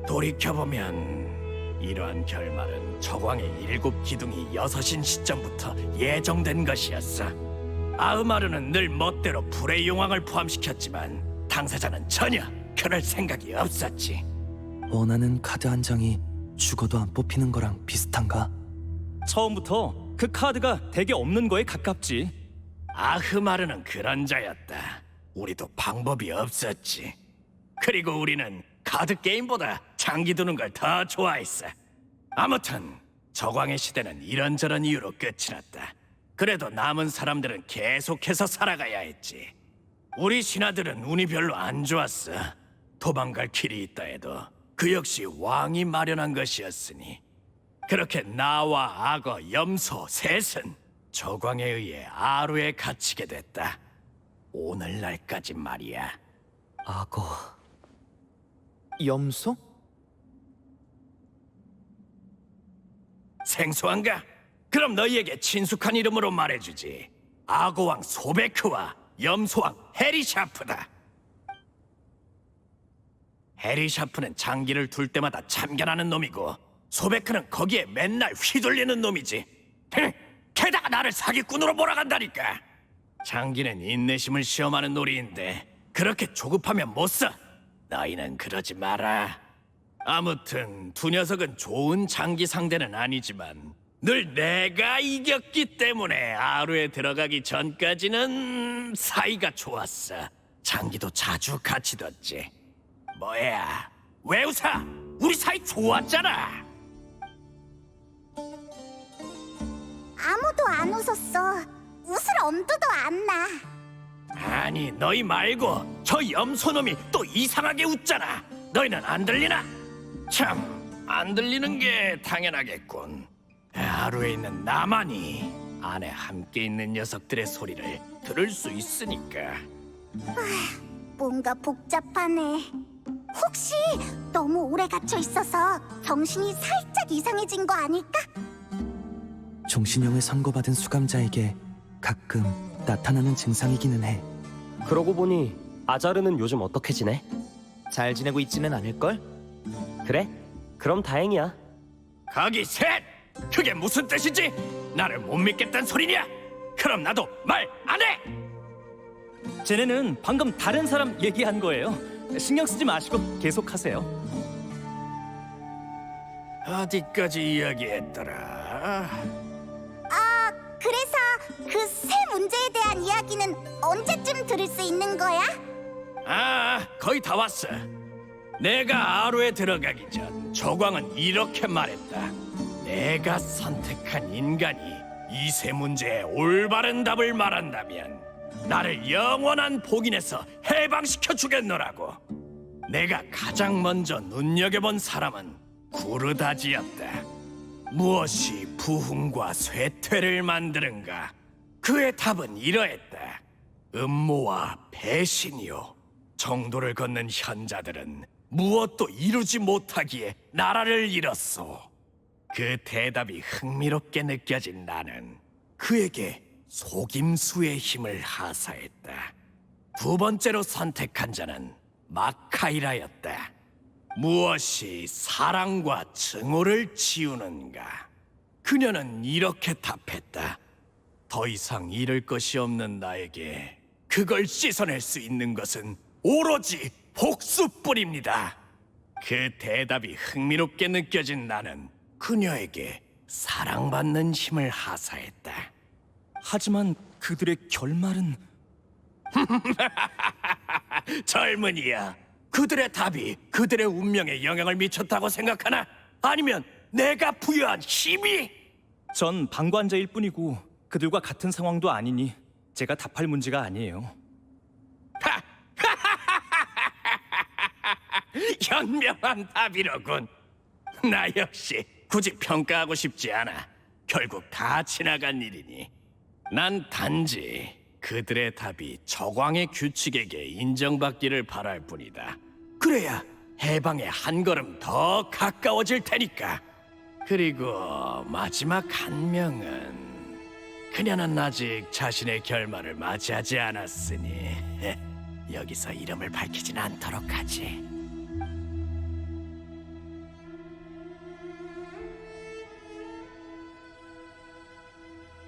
돌이켜보면 이러한 결말은 저광의 7기둥이 6인 시점부터 예정된 것이었어. 아흐마르는 늘 멋대로 불의 용왕을 포함시켰지만 당사자는 전혀 그럴 생각이 없었지. 원하는 카드 한 장이 죽어도 안 뽑히는 거랑 비슷한가? 처음부터 그 카드가 덱에 없는 거에 가깝지. 아흐마르는 그런 자였다. 우리도 방법이 없었지. 그리고 우리는 카드 게임보다 장기 두는 걸 더 좋아했어. 아무튼 저광의 시대는 이런저런 이유로 끝이 났다. 그래도 남은 사람들은 계속해서 살아가야 했지. 우리 신하들은 운이 별로 안 좋았어. 도망갈 길이 있다 해도 그 역시 왕이 마련한 것이었으니. 그렇게 나와 악어, 염소, 셋은 저광에 의해 아루에 갇히게 됐다. 오늘날까지 말이야. 악어. 염소? 생소한가? 그럼 너희에게 친숙한 이름으로 말해주지. 악어왕 소베크와 염소왕 헤리샤프다. 헤리샤프는 장기를 둘 때마다 참견하는 놈이고 소베크는 거기에 맨날 휘둘리는 놈이지. 게다가 나를 사기꾼으로 몰아간다니까. 장기는 인내심을 시험하는 놀이인데 그렇게 조급하면 못 써. 너희는 그러지 마라. 아무튼 두 녀석은 좋은 장기 상대는 아니지만 늘 내가 이겼기 때문에 아루에 들어가기 전까지는 사이가 좋았어. 장기도 자주 같이 뒀지. 뭐야? 왜 웃어? 우리 사이 좋았잖아. 아무도 안 웃었어. 웃을 엄두도 안 나. 아니 너희 말고 저 염소놈이 또 이상하게 웃잖아. 너희는 안 들리나? 참 안 들리는 게 당연하겠군. 하루에 있는 나만이 안에 함께 있는 녀석들의 소리를 들을 수 있으니까. 뭔가 복잡하네. 혹시 너무 오래 갇혀 있어서 정신이 살짝 이상해진 거 아닐까? 종신형을 선고받은 수감자에게 가끔 나타나는 증상이기는 해. 그러고 보니 아자르는 요즘 어떻게 지내? 잘 지내고 있지는 않을걸? 그래? 그럼 다행이야. 거기 셋! 그게 무슨 뜻이지? 나를 못 믿겠단 소리냐? 그럼 나도 말 안 해! 쟤네는 방금 다른 사람 얘기한 거예요. 신경 쓰지 마시고 계속하세요. 어디까지 이야기했더라? 그래서 그 새 문제에 대한 이야기는 언제쯤 들을 수 있는 거야? 거의 다 왔어. 내가 아루에 들어가기 전 저광은 이렇게 말했다. 내가 선택한 인간이 이 세 문제에 올바른 답을 말한다면 나를 영원한 복인에서 해방시켜 주겠노라고. 내가 가장 먼저 눈여겨본 사람은 구르다지였다. 무엇이 부흥과 쇠퇴를 만드는가? 그의 답은 이러했다. 음모와 배신이요. 정도를 걷는 현자들은 무엇도 이루지 못하기에 나라를 잃었소. 그 대답이 흥미롭게 느껴진 나는 그에게 속임수의 힘을 하사했다. 두 번째로 선택한 자는 마카이라였다. 무엇이 사랑과 증오를 지우는가? 그녀는 이렇게 답했다. 더 이상 잃을 것이 없는 나에게 그걸 씻어낼 수 있는 것은 오로지 복수뿐입니다. 그 대답이 흥미롭게 느껴진 나는 그녀에게 사랑받는 힘을 하사했다. 하지만 그들의 결말은 젊은이야, 그들의 답이 그들의 운명에 영향을 미쳤다고 생각하나? 아니면 내가 부여한 힘이? 전 방관자일 뿐이고 그들과 같은 상황도 아니니 제가 답할 문제가 아니에요. 현명한 답이로군. 나 역시 굳이 평가하고 싶지 않아. 결국 다 지나간 일이니. 난 단지 그들의 답이 저광의 규칙에게 인정받기를 바랄 뿐이다. 그래야 해방에 한 걸음 더 가까워질 테니까. 그리고 마지막 한 명은 그녀는 아직 자신의 결말을 맞이하지 않았으니 여기서 이름을 밝히진 않도록 하지.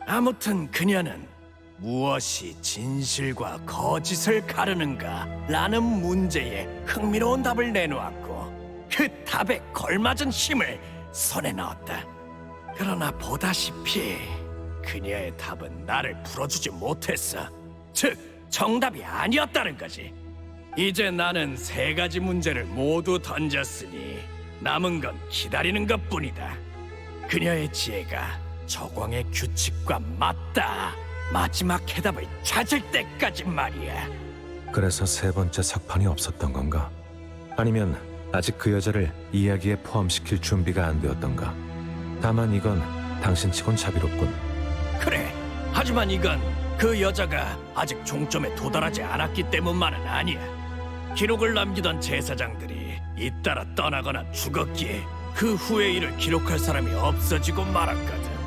아무튼 그녀는 무엇이 진실과 거짓을 가르는가 라는 문제에 흥미로운 답을 내놓았고 그 답에 걸맞은 힘을 손에 넣었다. 그러나 보다시피 그녀의 답은 나를 풀어주지 못했어. 즉, 정답이 아니었다는 거지. 이제 나는 세 가지 문제를 모두 던졌으니 남은 건 기다리는 것뿐이다. 그녀의 지혜가 저광의 규칙과 맞다. 마지막 해답을 찾을 때까지 말이야. 그래서 세 번째 석판이 없었던 건가? 아니면 아직 그 여자를 이야기에 포함시킬 준비가 안 되었던가? 다만 이건 당신치곤 자비롭군. 그래. 하지만 이건 그 여자가 아직 종점에 도달하지 않았기 때문만은 아니야. 기록을 남기던 제사장들이 잇따라 떠나거나 죽었기에 그 후의 일을 기록할 사람이 없어지고 말았거든.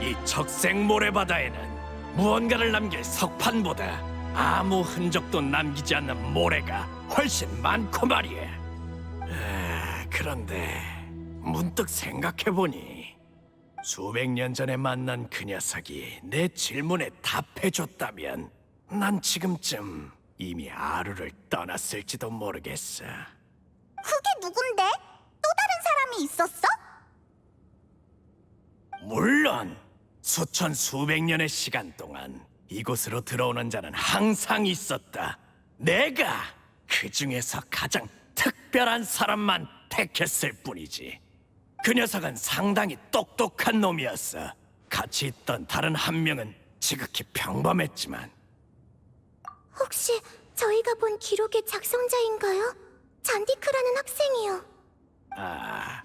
이 적색 모래바다에는 무언가를 남길 석판보다 아무 흔적도 남기지 않는 모래가 훨씬 많고 말이야. 그런데 문득 생각해보니 수백 년 전에 만난 그 녀석이 내 질문에 답해줬다면 난 지금쯤 이미 아루를 떠났을지도 모르겠어. 그게 누군데? 또 다른 사람이 있었어? 물론 수천 수백 년의 시간 동안 이곳으로 들어오는 자는 항상 있었다. 내가 그 중에서 가장 특별한 사람만 택했을 뿐이지. 그 녀석은 상당히 똑똑한 놈이었어. 같이 있던 다른 한 명은 지극히 평범했지만 혹시 저희가 본 기록의 작성자인가요? 잔디크라는 학생이요. 아,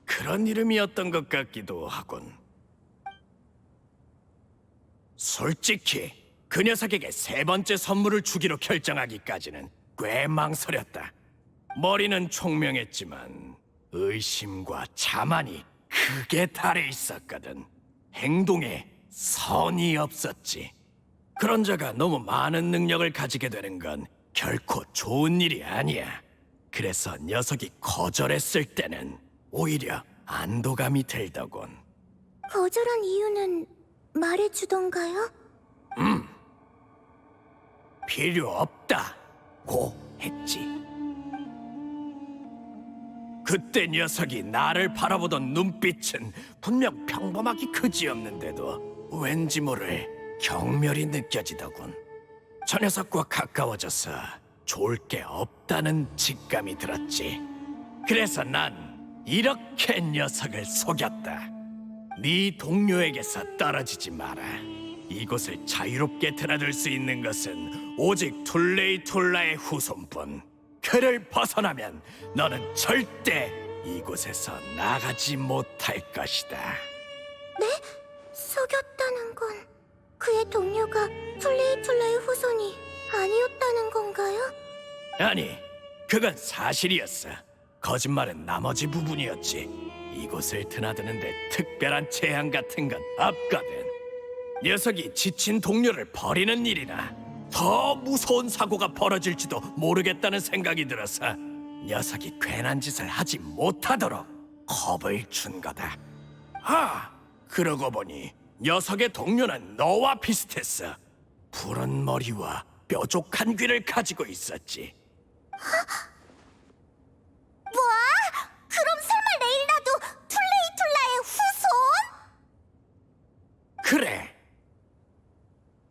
그런 이름이었던 것 같기도 하군. 솔직히 그 녀석에게 세 번째 선물을 주기로 결정하기까지는 꽤 망설였다. 머리는 총명했지만 의심과 자만이 크게 달해 있었거든. 행동에 선이 없었지. 그런 자가 너무 많은 능력을 가지게 되는 건 결코 좋은 일이 아니야. 그래서 녀석이 거절했을 때는 오히려 안도감이 들더군. 거절한 이유는 말해주던가요? 필요 없다고 했지. 그때 녀석이 나를 바라보던 눈빛은 분명 평범하기 그지없는데도 왠지 모를 경멸이 느껴지더군. 저 녀석과 가까워져서 좋을 게 없다는 직감이 들었지. 그래서 난 이렇게 녀석을 속였다. 네 동료에게서 떨어지지 마라. 이곳을 자유롭게 드나들 수 있는 것은 오직 툴레이툴라의 후손뿐. 그를 벗어나면 너는 절대 이곳에서 나가지 못할 것이다. 네? 속였다는 건 그의 동료가 플레이툴라의 후손이 아니었다는 건가요? 아니, 그건 사실이었어. 거짓말은 나머지 부분이었지. 이곳을 드나드는데 특별한 재앙 같은 건 없거든. 녀석이 지친 동료를 버리는 일이나 더 무서운 사고가 벌어질지도 모르겠다는 생각이 들어서 녀석이 괜한 짓을 하지 못하도록 겁을 준 거다. 그러고 보니 녀석의 동료는 너와 비슷했어. 푸른 머리와 뾰족한 귀를 가지고 있었지. 뭐? 그럼 설마 레일라도 플레이툴라의 후손? 그래.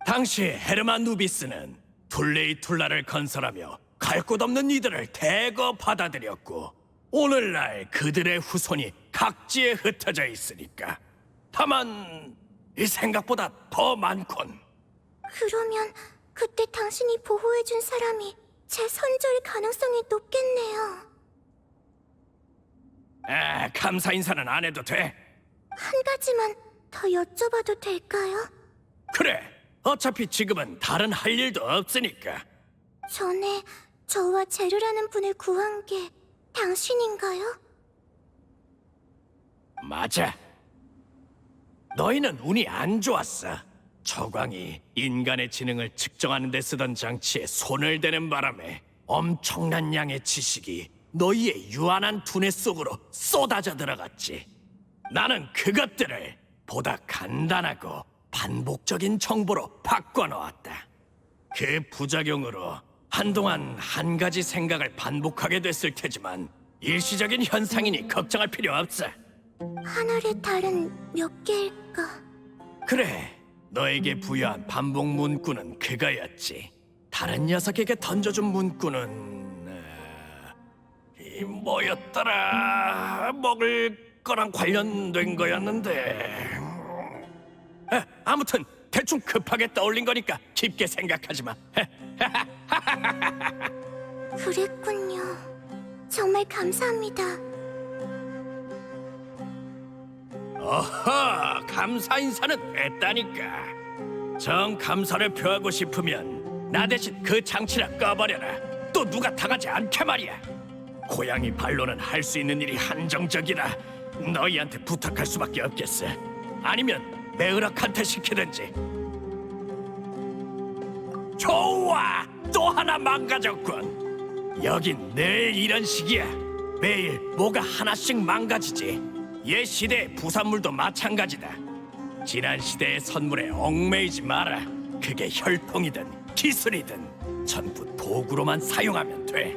당시 헤르마 누비스는 툴레이툴라를 건설하며 갈 곳 없는 이들을 대거 받아들였고 오늘날 그들의 후손이 각지에 흩어져 있으니까. 다만 이 생각보다 더 많군. 그러면 그때 당신이 보호해준 사람이 제 선조일 가능성이 높겠네요. 감사 인사는 안 해도 돼. 한 가지만 더 여쭤봐도 될까요? 그래. 어차피 지금은 다른 할 일도 없으니까. 전에 저와 제르라는 분을 구한 게 당신인가요? 맞아. 너희는 운이 안 좋았어. 저광이 인간의 지능을 측정하는 데 쓰던 장치에 손을 대는 바람에 엄청난 양의 지식이 너희의 유한한 두뇌 속으로 쏟아져 들어갔지. 나는 그것들을 보다 간단하고 반복적인 정보로 바꿔놓았다. 그 부작용으로 한동안 한 가지 생각을 반복하게 됐을 테지만 일시적인 현상이니 걱정할 필요 없어. 하늘의 달은 몇 개일까? 그래, 너에게 부여한 반복 문구는 그거였지. 다른 녀석에게 던져준 문구는 이 뭐였더라? 먹을 거랑 관련된 거였는데. 아무튼 대충 급하게 떠올린 거니까 깊게 생각하지 마. 그랬군요. 정말 감사합니다. 어허, 감사 인사는 됐다니까. 정 감사를 표하고 싶으면 나 대신 그 장치나 꺼버려라. 또 누가 당하지 않게 말이야. 고양이 발로는 할 수 있는 일이 한정적이라 너희한테 부탁할 수밖에 없겠어. 아니면 메으락한테 시키든지. 좋아, 또 하나 망가졌군. 여긴 늘 이런 식이야. 매일 뭐가 하나씩 망가지지. 옛 시대의 부산물도 마찬가지다. 지난 시대의 선물에 얽매이지 마라. 그게 혈통이든 기술이든 전부 도구로만 사용하면 돼.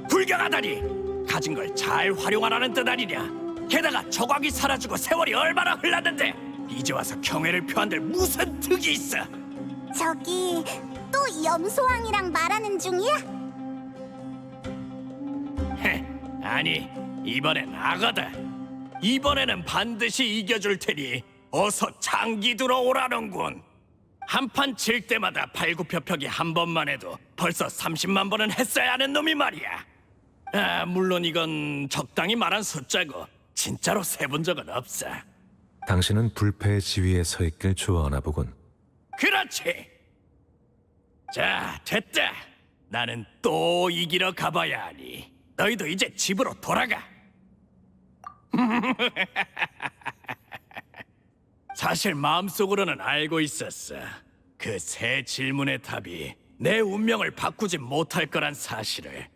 불경하다니, 가진 걸 잘 활용하라는 뜻 아니냐. 게다가 저광이 사라지고 세월이 얼마나 흘렀는데 이제 와서 경애를 표한들 무슨 득이 있어. 저기 또 염소왕이랑 말하는 중이야? 헤, 아니, 이번엔 악어다. 이번에는 반드시 이겨줄 테니 어서 장기 들어오라는군. 한판 칠 때마다 팔굽혀펴기 한 번만 해도 벌써 30만 번은 했어야 하는 놈이 말이야. 물론 이건 적당히 말한 숫자고 진짜로 세본 적은 없어. 당신은 불패의 지위에 서 있길 좋아하나 보군. 그렇지. 자, 됐다. 나는 또 이기러 가봐야 하니 너희도 이제 집으로 돌아가. 사실 마음속으로는 알고 있었어. 그 새 질문의 답이 내 운명을 바꾸지 못할 거란 사실을.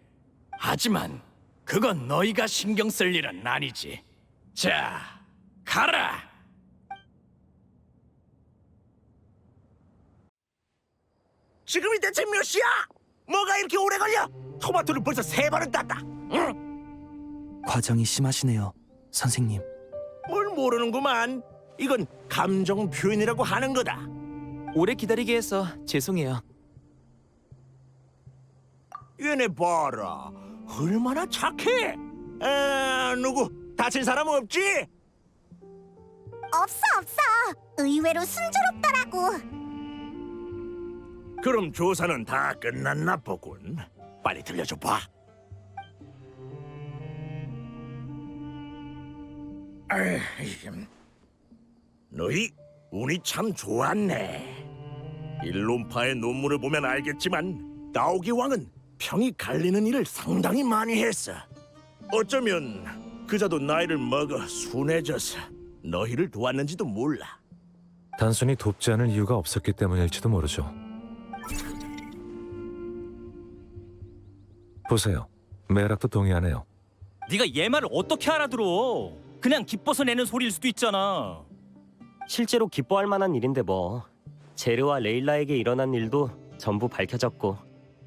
하지만 그건 너희가 신경 쓸 일은 아니지. 자, 가라. 지금이 대체 몇 시야? 뭐가 이렇게 오래 걸려? 토마토를 벌써 3번은 땄다. 응? 과정이 심하시네요, 선생님. 뭘 모르는구만. 이건 감정 표현이라고 하는 거다. 오래 기다리게 해서 죄송해요. 얘네 봐라. 얼마나 착해. 누구 다친 사람 없지? 없어. 의외로 순조롭더라고. 그럼 조사는 다 끝났나 보군. 빨리 들려줘 봐. 너희 운이 참 좋았네. 일론파의 논문을 보면 알겠지만 나오기 왕은 평이 갈리는 일을 상당히 많이 했어. 어쩌면 그자도 나이를 먹어 순해져서 너희를 도왔는지도 몰라. 단순히 돕지 않을 이유가 없었기 때문일지도 모르죠. 보세요. 메락도 동의하네요. 네가 얘 말을 어떻게 알아들어? 그냥 기뻐서 내는 소리일 수도 있잖아. 실제로 기뻐할 만한 일인데 뭐. 제르와 레일라에게 일어난 일도 전부 밝혀졌고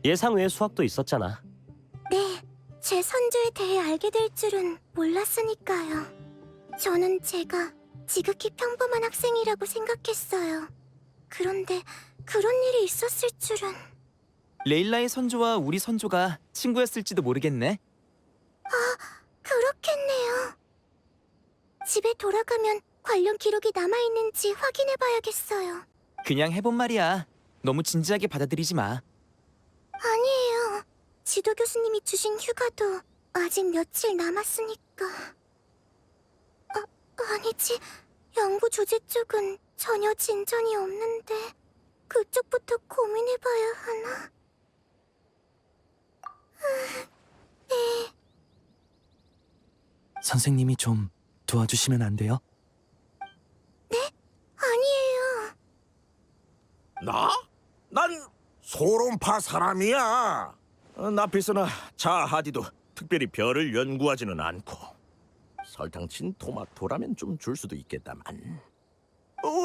예상 외의 수확도 있었잖아. 네, 제 선조에 대해 알게 될 줄은 몰랐으니까요. 저는 제가 지극히 평범한 학생이라고 생각했어요. 그런데 그런 일이 있었을 줄은... 레일라의 선조와 우리 선조가 친구였을지도 모르겠네. 그렇겠네요. 집에 돌아가면 관련 기록이 남아있는지 확인해봐야겠어요. 그냥 해본 말이야. 너무 진지하게 받아들이지 마. 아니에요. 지도 교수님이 주신 휴가도 아직 며칠 남았으니까. 아니지. 영구 조제 쪽은 전혀 진전이 없는데 그쪽부터 고민해봐야 하나? 네. 선생님이 좀 도와주시면 안 돼요? 아니에요. 나? 난 소론파 사람이야. 나피스나 자하디도 특별히 별을 연구하지는 않고 설탕 친 토마토라면 좀 줄 수도 있겠다만.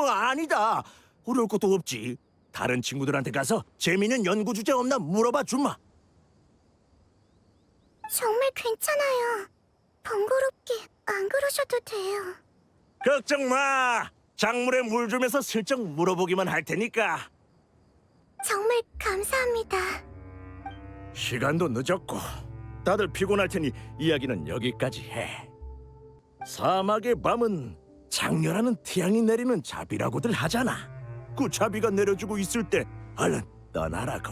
아니다. 어려울 것도 없지. 다른 친구들한테 가서 재미있는 연구 주제 없나 물어봐 주마. 정말 괜찮아요. 번거롭게 안 그러셔도 돼요. 걱정 마. 작물에 물 주면서 슬쩍 물어보기만 할 테니까. 정말 감사합니다. 시간도 늦었고 다들 피곤할 테니 이야기는 여기까지 해. 사막의 밤은 장렬하는 태양이 내리는 자비라고들 하잖아. 그 자비가 내려주고 있을 때 얼른 떠나라고.